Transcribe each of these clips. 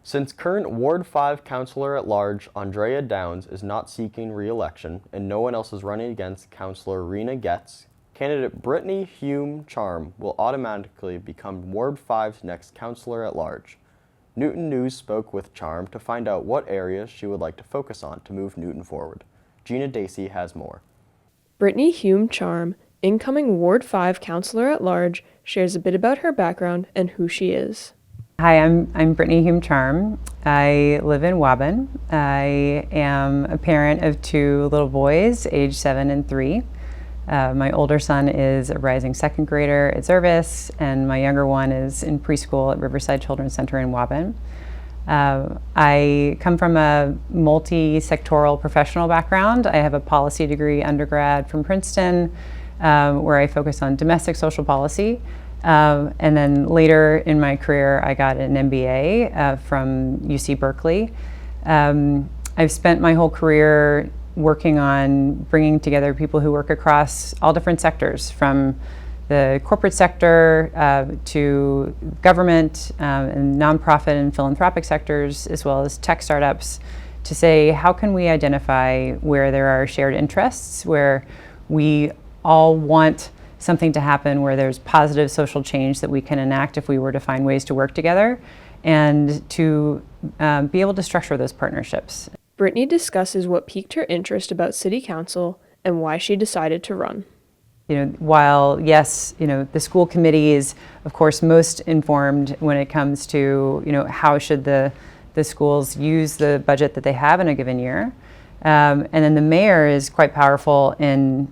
Since current Ward 5 Councilor-at-Large Andreae Downs is not seeking re-election and no one else is running against Councilor Rena Getz, candidate Brittany Hume Charm will automatically become Ward 5's next Councilor-at-Large. Newton News spoke with Charm to find out what areas she would like to focus on to move Newton forward. Gina Dacey has more. Brittany Hume Charm, incoming Ward 5 Councilor-at-Large, shares a bit about her background and who she is. Hi, I'm Brittany Hume Charm. I live in Waban. I am a parent of two little boys, age 7 and 3. My older son is a rising second grader at Zervis, and my younger one is in preschool at Riverside Children's Center in Waban. I come from a multi-sectoral professional background. I have a policy degree undergrad from Princeton, where I focus on domestic social policy. And then later in my career, I got an MBA from UC Berkeley. I've spent my whole career working on bringing together people who work across all different sectors, from the corporate sector to government and nonprofit and philanthropic sectors, as well as tech startups, to say, how can we identify where there are shared interests, where we all want something to happen, where there's positive social change that we can enact if we were to find ways to work together, and to be able to structure those partnerships. Brittany discusses what piqued her interest about City Council and why she decided to run. While yes, the school committee is, of course, most informed when it comes to, how should the schools use the budget that they have in a given year, and then the mayor is quite powerful in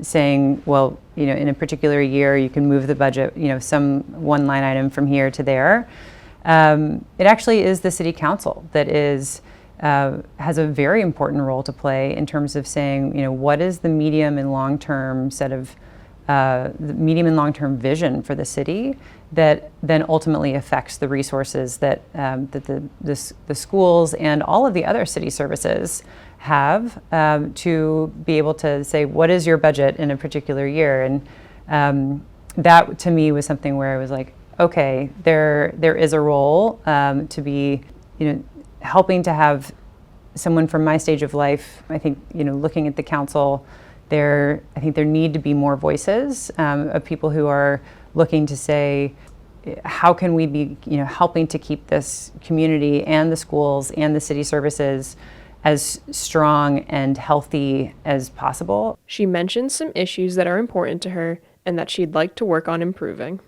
saying, well, in a particular year, you can move the budget, some one line item from here to there. It actually is the city council that has a very important role to play in terms of saying, what is the medium and long-term set of the medium and long-term vision for the city that then ultimately affects the resources that the schools and all of the other city services have to be able to say, what is your budget in a particular year? And that to me was something where I was like, okay, there is a role to be, helping to have someone from my stage of life. I think, looking at the council, I think there need to be more voices of people who are looking to say, how can we be, helping to keep this community and the schools and the city services as strong and healthy as possible. She mentioned some issues that are important to her and that she'd like to work on improving.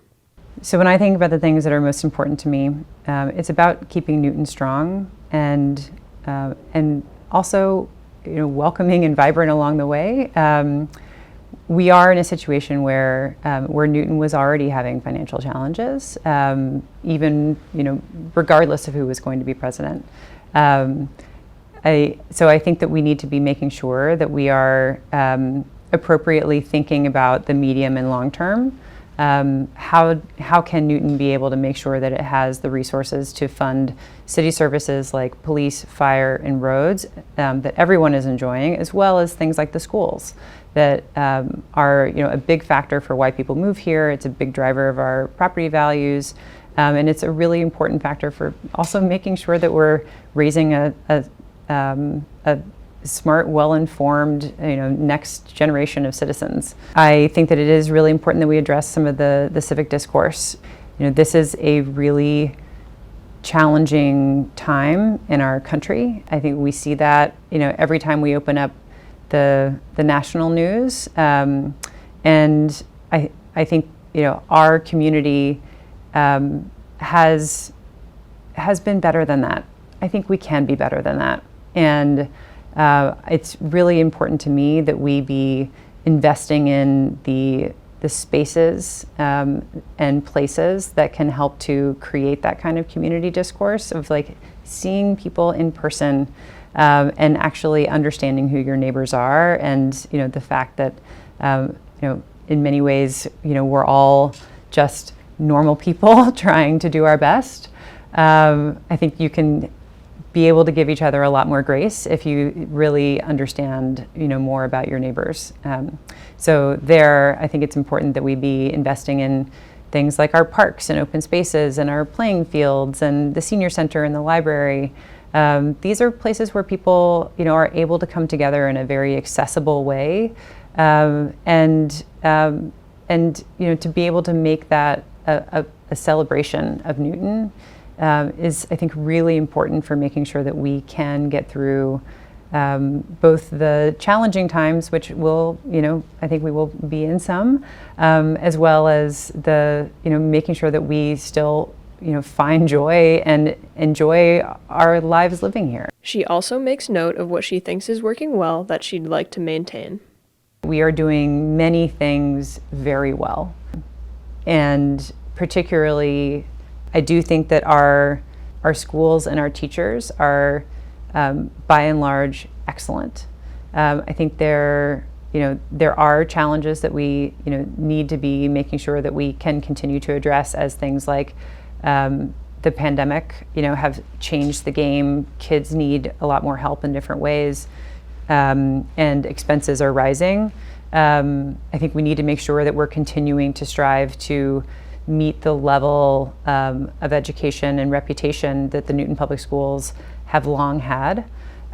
So when I think about the things that are most important to me, it's about keeping Newton strong and also, welcoming and vibrant along the way. We are in a situation where Newton was already having financial challenges, even regardless of who was going to be president. So I think that we need to be making sure that we are appropriately thinking about the medium and long term. How can Newton be able to make sure that it has the resources to fund city services like police, fire, and roads that everyone is enjoying, as well as things like the schools that are a big factor for why people move here. It's a big driver of our property values, and it's a really important factor for also making sure that we're raising a smart, well-informed, next generation of citizens. I think that it is really important that we address some of the civic discourse. This is a really challenging time in our country. I think we see that, every time we open up the national news, and I think, our community has been better than that. I think we can be better than that, and it's really important to me that we be investing in the spaces and places that can help to create that kind of community discourse of like seeing people in person and actually understanding who your neighbors are, and the fact that in many ways we're all just normal people trying to do our best. I think you can be able to give each other a lot more grace if you really understand, more about your neighbors. So there, I think it's important that we be investing in things like our parks and open spaces and our playing fields and the senior center and the library. These are places where people, are able to come together in a very accessible way, and to be able to make that a celebration of Newton is, I think, really important for making sure that we can get through both the challenging times, which will, I think we will be in some, as well as the, making sure that we still, find joy and enjoy our lives living here. She also makes note of what she thinks is working well that she'd like to maintain. We are doing many things very well. And particularly, I do think that our schools and our teachers are, by and large, excellent. I think there are challenges that we, need to be making sure that we can continue to address, as things like the pandemic, have changed the game. Kids need a lot more help in different ways, and expenses are rising. I think we need to make sure that we're continuing to strive to meet the level of education and reputation that the Newton Public Schools have long had.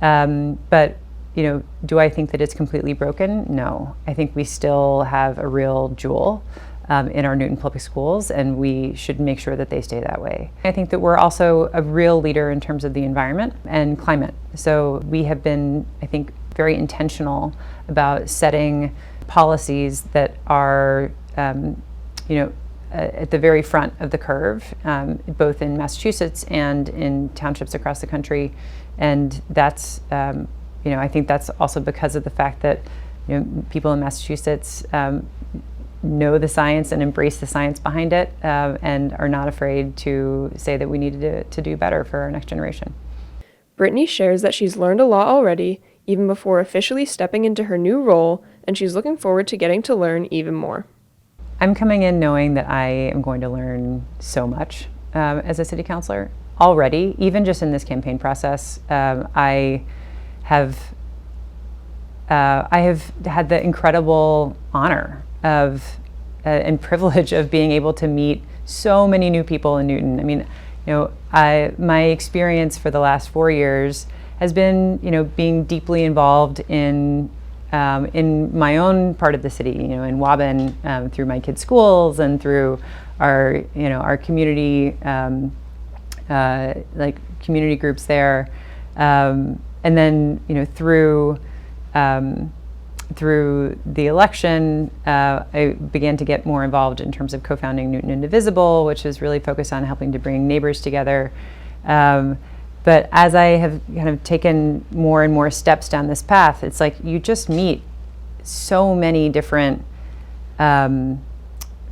But do I think that it's completely broken? No. I think we still have a real jewel in our Newton Public Schools, and we should make sure that they stay that way. I think that we're also a real leader in terms of the environment and climate. So we have been, I think, very intentional about setting policies that are, at the very front of the curve, both in Massachusetts and in townships across the country. And that's, I think that's also because of the fact that, people in Massachusetts know the science and embrace the science behind it, and are not afraid to say that we need to do better for our next generation. Brittany shares that she's learned a lot already, even before officially stepping into her new role, and she's looking forward to getting to learn even more. I'm coming in knowing that I am going to learn so much as a city councilor already. Even just in this campaign process, I have had the incredible honor of and privilege of being able to meet so many new people in Newton. I mean, my experience for the last 4 years has been, being deeply involved in my own part of the city, in Waban, through my kids' schools and through our, our community, community groups there, and then, through the election, I began to get more involved in terms of co-founding Newton Indivisible, which is really focused on helping to bring neighbors together. But as I have kind of taken more and more steps down this path, it's like you just meet so many different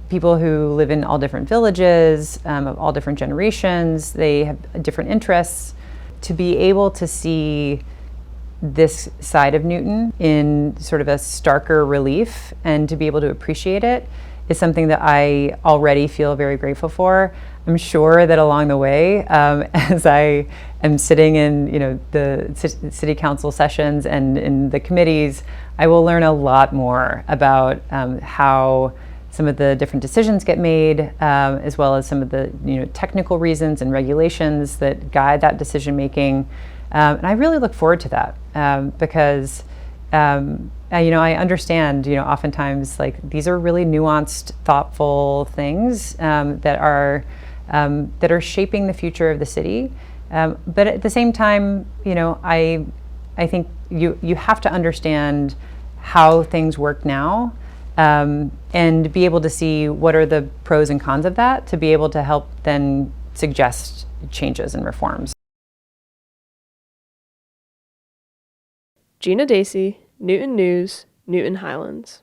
people who live in all different villages, of all different generations. They have different interests. To be able to see this side of Newton in sort of a starker relief and to be able to appreciate it is something that I already feel very grateful for. I'm sure that along the way, as I am sitting in the city council sessions and in the committees, I will learn a lot more about how some of the different decisions get made, as well as some of the technical reasons and regulations that guide that decision making. And I really look forward to that because I understand, oftentimes these are really nuanced, thoughtful things that are shaping the future of the city. But at the same time, I think you have to understand how things work now, and be able to see what are the pros and cons of that to be able to help then suggest changes and reforms. Gina Dacey, Newton News, Newton Highlands.